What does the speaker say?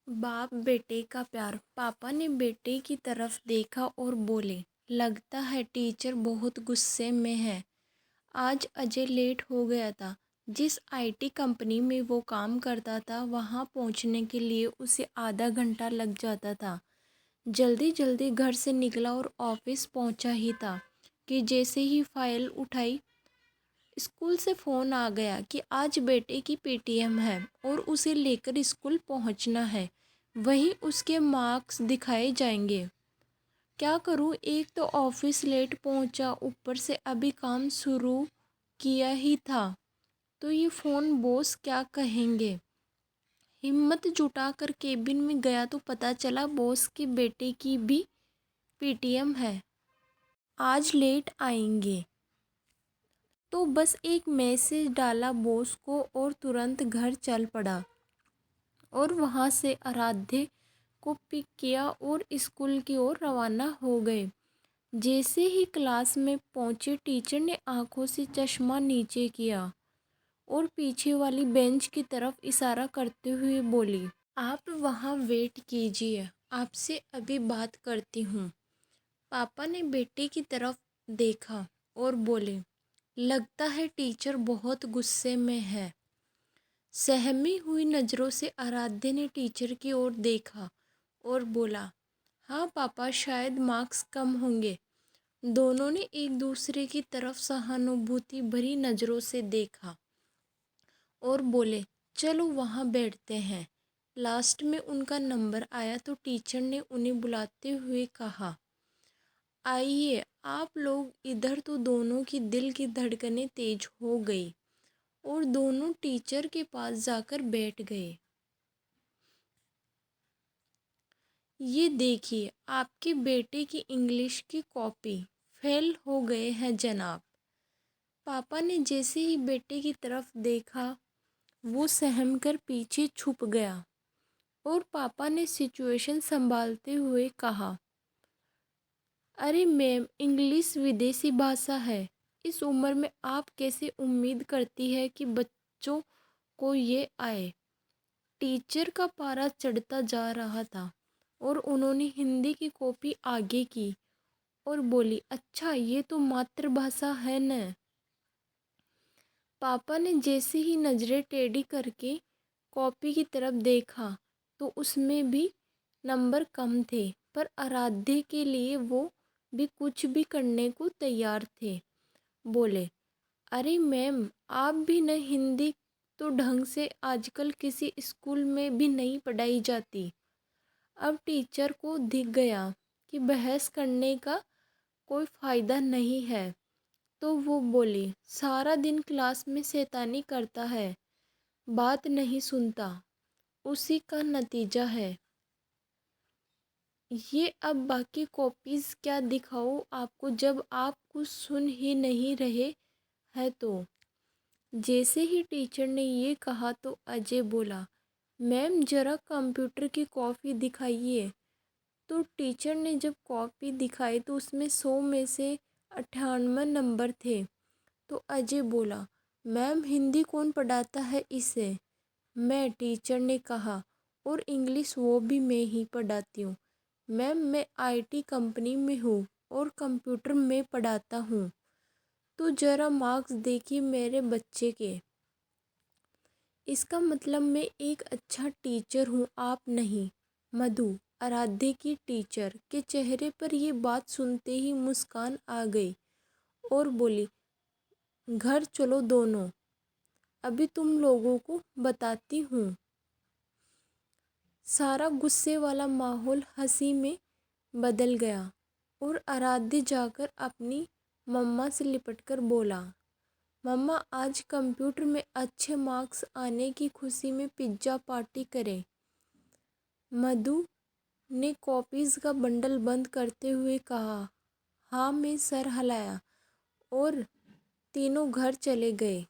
बाप बेटे का प्यार। पापा ने बेटे की तरफ देखा और बोले, लगता है टीचर बहुत गुस्से में है। आज अजय लेट हो गया था। जिस आईटी कंपनी में वो काम करता था वहाँ पहुँचने के लिए उसे आधा घंटा लग जाता था। जल्दी जल्दी घर से निकला और ऑफिस पहुँचा ही था कि जैसे ही फाइल उठाई, स्कूल से फ़ोन आ गया कि आज बेटे की पीटीएम है और उसे लेकर स्कूल पहुंचना है। वहीं उसके मार्क्स दिखाए जाएंगे। क्या करूं, एक तो ऑफिस लेट पहुंचा, ऊपर से अभी काम शुरू किया ही था, तो ये फ़ोन बॉस क्या कहेंगे। हिम्मत जुटाकर केबिन में गया तो पता चला बॉस के बेटे की भी पीटीएम है, आज लेट आएंगे। तो बस एक मैसेज डाला बॉस को और तुरंत घर चल पड़ा और वहाँ से आराध्य को पिक किया और स्कूल की ओर रवाना हो गए। जैसे ही क्लास में पहुँचे, टीचर ने आंखों से चश्मा नीचे किया और पीछे वाली बेंच की तरफ इशारा करते हुए बोली, आप वहाँ वेट कीजिए, आपसे अभी बात करती हूँ। पापा ने बेटे की तरफ देखा और बोले, लगता है टीचर बहुत गुस्से में है। सहमी हुई नज़रों से आराध्य ने टीचर की ओर देखा और बोला, हाँ पापा, शायद मार्क्स कम होंगे। दोनों ने एक दूसरे की तरफ सहानुभूति भरी नज़रों से देखा और बोले, चलो वहाँ बैठते हैं। लास्ट में उनका नंबर आया तो टीचर ने उन्हें बुलाते हुए कहा, आइए आप लोग इधर। तो दोनों की दिल की धड़कनें तेज हो गई और दोनों टीचर के पास जाकर बैठ गए। ये देखिए, आपके बेटे की इंग्लिश की कॉपी फेल हो गए हैं जनाब। पापा ने जैसे ही बेटे की तरफ देखा, वो सहम कर पीछे छुप गया और पापा ने सिचुएशन संभालते हुए कहा, अरे मैम, इंग्लिश विदेशी भाषा है। इस उम्र में आप कैसे उम्मीद करती है कि बच्चों को ये आए। टीचर का पारा चढ़ता जा रहा था और उन्होंने हिंदी की कॉपी आगे की और बोली, अच्छा ये तो मातृभाषा है न। पापा ने जैसे ही नज़रें टेढ़ी करके कॉपी की तरफ देखा तो उसमें भी नंबर कम थे, पर आराध्य के लिए वो भी कुछ भी करने को तैयार थे। बोले, अरे मैम, आप भी न, हिंदी तो ढंग से आजकल किसी स्कूल में भी नहीं पढ़ाई जाती। अब टीचर को दिख गया कि बहस करने का कोई फ़ायदा नहीं है, तो वो बोली, सारा दिन क्लास में शैतानी करता है, बात नहीं सुनता, उसी का नतीजा है ये। अब बाकी कॉपीज़ क्या दिखाऊँ आपको, जब आप कुछ सुन ही नहीं रहे हैं तो। जैसे ही टीचर ने ये कहा तो अजय बोला, मैम ज़रा कंप्यूटर की कॉपी दिखाइए। तो टीचर ने जब कॉपी दिखाई तो उसमें 100 में से 98 नंबर थे। तो अजय बोला, मैम हिंदी कौन पढ़ाता है इसे। मैं, टीचर ने कहा, और इंग्लिश वो भी मैं ही पढ़ाती हूँ। मैम मैं आईटी कंपनी में हूँ और कंप्यूटर में पढ़ाता हूँ। तो ज़रा मार्क्स देखिए मेरे बच्चे के। इसका मतलब मैं एक अच्छा टीचर हूँ, आप नहीं। मधु, आराध्य की टीचर के चेहरे पर ये बात सुनते ही मुस्कान आ गई और बोली, घर चलो दोनों, अभी तुम लोगों को बताती हूँ। सारा गुस्से वाला माहौल हंसी में बदल गया और आराध्य जाकर अपनी मम्मा से लिपटकर बोला, मम्मा आज कंप्यूटर में अच्छे मार्क्स आने की खुशी में पिज्ज़ा पार्टी करें। मधु ने कॉपीज़ का बंडल बंद करते हुए कहा, हाँ में सर हिलाया और तीनों घर चले गए।